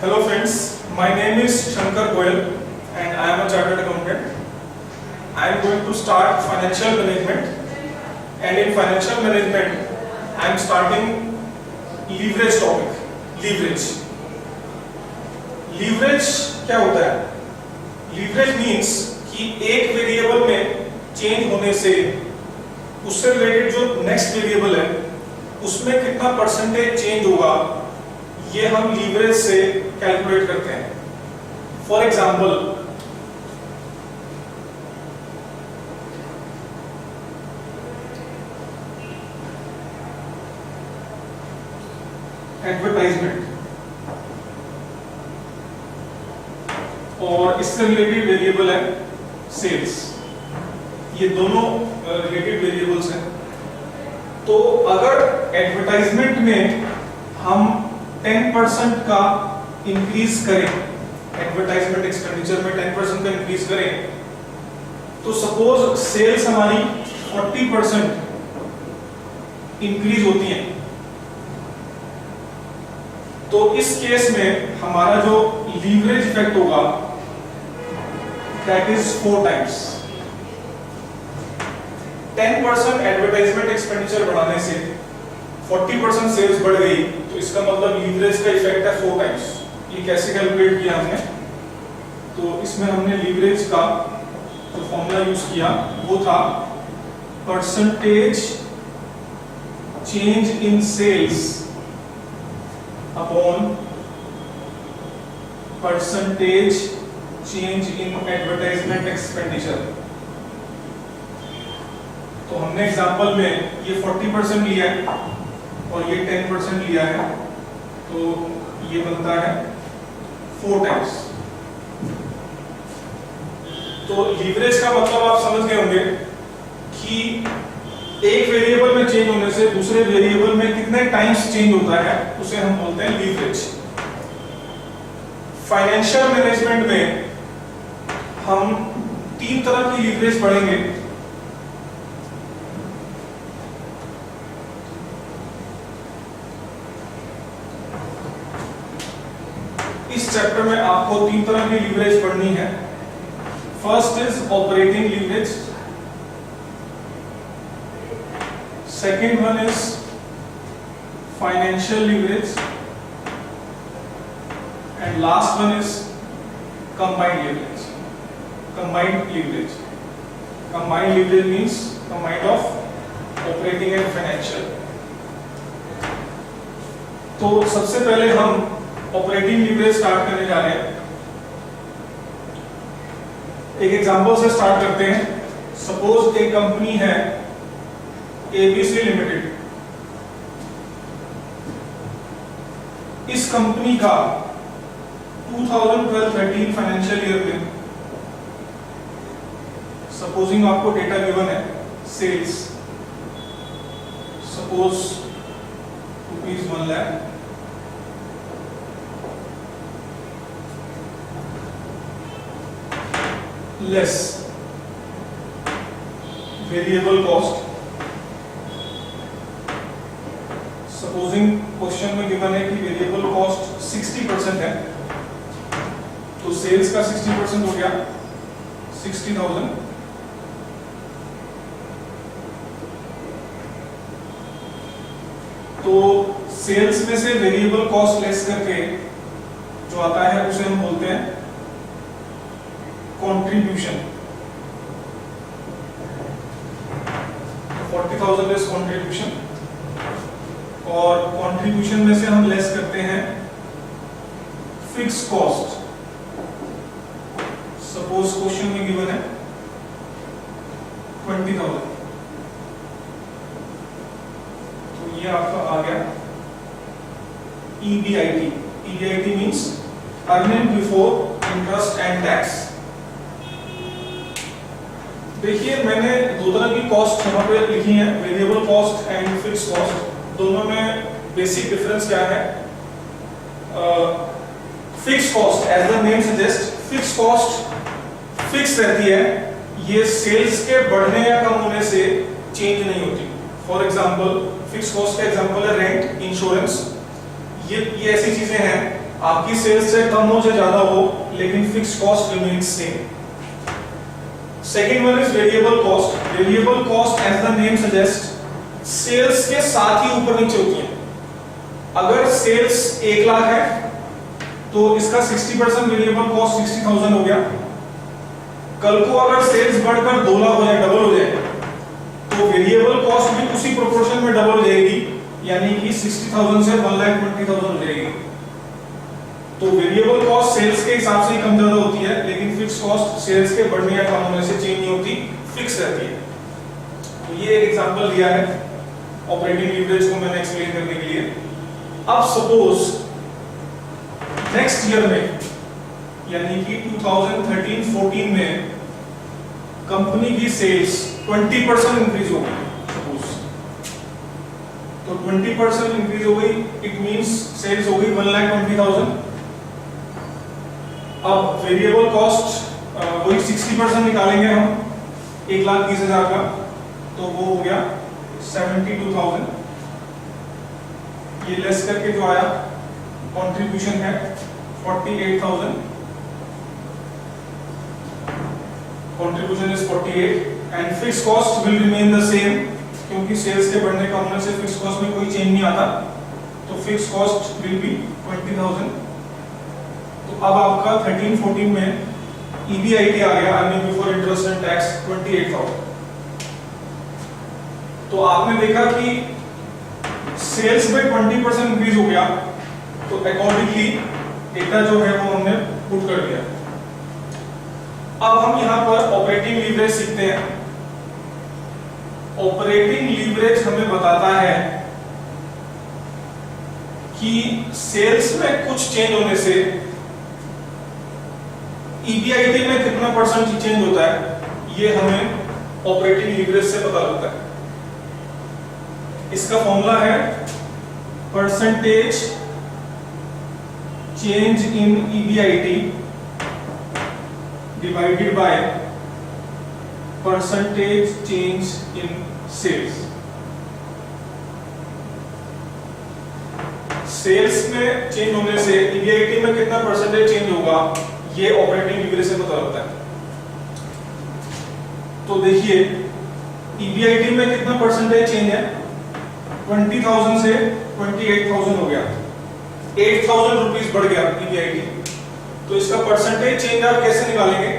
Hello friends, my name is Shankar Goyal and I am a chartered accountant. I am going to start financial management, and in financial management I am starting leverage topic. Leverage क्या होता है? Leverage means कि एक variable में change होने से उससे related जो नेक्स्ट वेरिएबल है उसमें कितना परसेंटेज चेंज होगा, ये हम लीवरेज से कैलकुलेट करते हैं। फॉर एग्जाम्पल, एडवर्टाइजमेंट और इससे रिलेटेड वेरिएबल है सेल्स। ये दोनों रिलेटेड वेरिएबल्स हैं। तो अगर एडवर्टाइजमेंट में हम 10% का इंक्रीज करें, एडवर्टाइजमेंट एक्सपेंडिचर में 10% का इंक्रीज करें, तो सपोज सेल्स हमारी 40% इंक्रीज होती है, तो इस केस में हमारा जो लीवरेज इफेक्ट होगा that is 4 times. 10% advertisement expenditure बढ़ाने से 40% सेल्स बढ़ गई, तो इसका मतलब लीवरेज का इफेक्ट है 4 टाइम्स। ये कैसे कैलकुलेट किया हमने? तो इसमें हमने लीवरेज का जो फॉर्मूला यूज किया वो था percentage change in sales upon percentage change in advertisement expenditure. तो हमने एग्जांपल में ये 40% लिया है और ये 10% लिया है, तो ये बनता है 4 टाइम्स। तो लीवरेज का मतलब आप समझ गए होंगे कि एक वेरिएबल में चेंज होने से दूसरे वेरिएबल में कितने टाइम्स चेंज होता है, उसे हम बोलते हैं लीवरेज। फाइनेंशियल मैनेजमेंट में हम 3 तरह की लीवरेज पढ़ेंगे। इस चैप्टर में आपको 3 तरह की लीवरेज पढ़नी है। First is operating leverage, second one is financial leverage and last one is combined leverage. Combined leverage, combined leverage means combined of operating and financial. तो सबसे पहले हम ऑपरेटिंग लीवरेज स्टार्ट करने जा रहे हैं। एक एग्जांपल से स्टार्ट करते हैं। सपोज एक कंपनी है एबीसी लिमिटेड। इस कंपनी का 2012-13 फाइनेंशियल ईयर में, सपोजिंग आपको डेटा गिवन है, sales suppose ₹1 lakh, less variable cost. Supposing question में गिवन है कि वेरिएबल कॉस्ट 60% है, तो सेल्स का 60% हो गया 60,000। तो सेल्स में से वेरिएबल कॉस्ट लेस करके जो आता है उसे हम बोलते हैं कंट्रीब्यूशन। 40,000 इज कंट्रीब्यूशन, और कंट्रीब्यूशन में से हम लेस करते हैं फिक्स कॉस्ट। सपोज क्वेश्चन में गिवन है 20,000, तो ये आपका आ गया EBIT। EBIT means earning before interest and tax. देखिए, मैंने 2 तरह की कॉस्ट यहाँ पे लिखी है, variable cost and fix cost. दोनों में बेसिक डिफरेंस क्या है? Fix cost, as the name suggest, fix cost fix रहती है। ये सेल्स के बढ़ने या कम होने से चेंज नहीं होती। फॉर एग्जांपल, फिक्स कॉस्ट का एग्जांपल है रेंट, इंश्योरेंस। ये ऐसी चीजें हैं आपकी सेल्स से कम हो चाहे ज्यादा हो, लेकिन fixed cost remains same. Second one is variable cost. Variable cost as the name suggest sales के साथ ही ऊपर नीचे होती है। अगर सेल्स 1 लाख है तो इसका 60% वेरिएबल कॉस्ट 60,000 हो गया। कल को अगर सेल्स बढ़कर 2 लाख हो जाए, डबल हो जाए, तो वेरिएबल कॉस्ट भी उसी प्रोपोर्शन में डबल हो जाएगी, यानी कि 60,000 से 1,20,000 हो जाएगी। तो वेरिएबल कॉस्ट सेल्स के हिसाब से ही कम ज्यादा होती है, लेकिन फिक्स कॉस्ट सेल्स के बढ़ने या कम होने से चेंज नहीं होती, फिक्स रहती है। तो ये एक एग्जांपल दिया है ऑपरेटिंग लीवरेज को मैंने एक्सप्लेन करने के लिए। अब सपोज नेक्स्ट ईयर में, यानी कि 2013-14 में कंपनी की सेल्स 20% इंक्रीज हो गई, सपोज तो 20% इंक्रीज हो गई, इट मींस सेल्स हो गई 1,20,000। अब वेरिएबल कॉस्ट वही 60% निकालेंगे हम 1,30,000 का, तो वो हो गया 72,000। ये लेस करके जो आया कंट्रीब्यूशन है 48,000, contribution is 48 and fix cost will remain the same, क्योंकि सेल्स के बढ़ने का होने से फिक्स कॉस्ट में कोई चेंज नहीं आता, तो फिक्स कॉस्ट विल बी 20,000। तो अब आपका 13-14 में EBIT आ गया, earning before interest and tax 28,000। तो आपने देखा कि सेल्स में 20% इंक्रीज हो गया, तो अकॉर्डिंगली डेटा जो है वो हमने पुट कर दिया। अब हम यहां पर ऑपरेटिंग लीवरेज सीखते हैं। ऑपरेटिंग लीवरेज हमें बताता है कि सेल्स में कुछ चेंज होने से EBIT में कितना परसेंट चेंज होता है, ये हमें ऑपरेटिंग लीवरेज से पता लगता है। इसका फॉर्मूला है percentage change in EBIT divided by percentage change in sales. Sales में चेंज होने से EBIT में कितना परसेंटेज चेंज होगा, ये ऑपरेटिंग लीवरेज से पता लगता है। तो देखिए EBIT में कितना परसेंटेज चेंज है, 20,000 से 28,000 हो गया, 8,000 रुपीज बढ़ गया EBIT। तो इसका परसेंटेज चेंज आप कैसे निकालेंगे?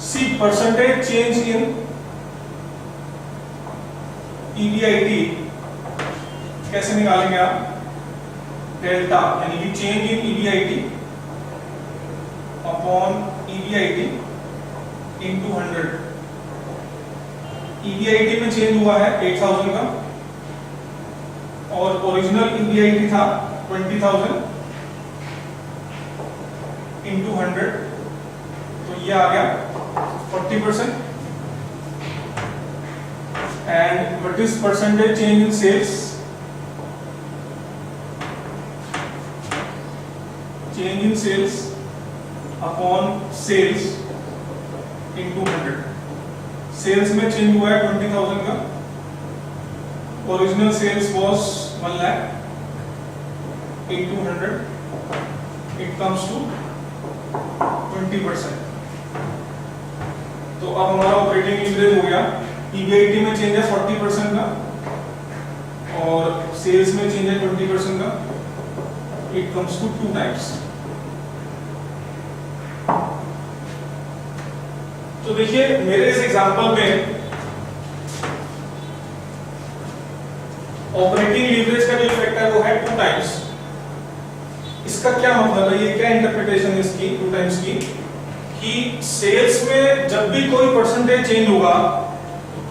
सी परसेंटेज चेंज इन EBIT कैसे निकालेंगे आप? डेल्टा यानी कि change in EBIT upon EBIT into 100। EBIT में चेंज हुआ है 8,000 का, और ओरिजिनल EBIT था 20,000 इंटू 100, तो ये आ गया 40%। And what is percentage change in sales? Change in sales upon sales into 100। Sales में चेंज हुआ है 20,000 का, original sales was 1 lakh into 100, it comes to 20%। तो अब हमारा ऑपरेटिंग लीवरेज हो गया, EBIT में चेंज है 40% का और सेल्स में चेंज है 20% का, इट कम्स टू 2 टाइम्स। तो देखिए मेरे इस एग्जांपल में ऑपरेटिंग लीवरेज का जो इफेक्ट है वो है 2 टाइम्स। इसका क्या मतलब है, ये क्या इंटरप्रिटेशन है इसकी 2 टाइम्स की, कि सेल्स में जब भी कोई परसेंटेज चेंज होगा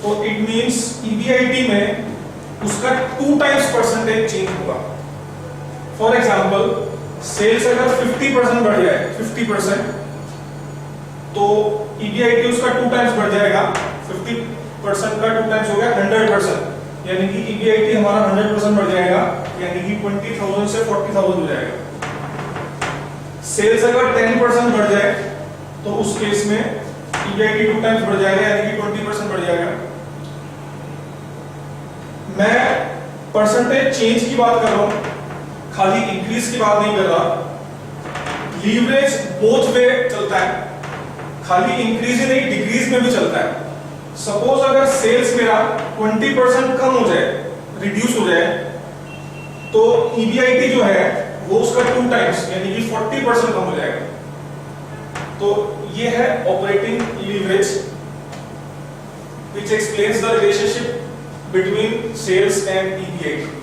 तो इट मींस EBIT में उसका 2 टाइम्स परसेंटेज चेंज होगा। फॉर एग्जांपल सेल्स अगर 50% बढ़ जाए 50%, तो EBIT उसका 2 टाइम्स बढ़ जाएगा। 50% का 2 टाइम्स हो गया 100%, यानी कि EBIT हमारा 100% बढ़ जाएगा, यानी कि 20,000 से 40,000 हो जाएगा। सेल्स अगर 10% बढ़ जाए तो उस केस में EBIT 2 टाइम्स बढ़ जाएगा, यानी कि 20% बढ़ जाएगा। मैं परसेंटेज चेंज की बात कर रहा हूं, खाली इंक्रीज की बात नहीं कर रहा। लीवरेज बोथ वे चलता है, खाली इंक्रीज ही नहीं डिक्रीज में भी चलता है। सपोज अगर सेल्स मेरा 20% कम हो जाए, रिड्यूस हो जाए, तो EBIT जो है वो उसका 2 टाइम्स यानी कि 40% कम हो जाएगा। तो ये है operating leverage which explains the relationship between sales and EBIT।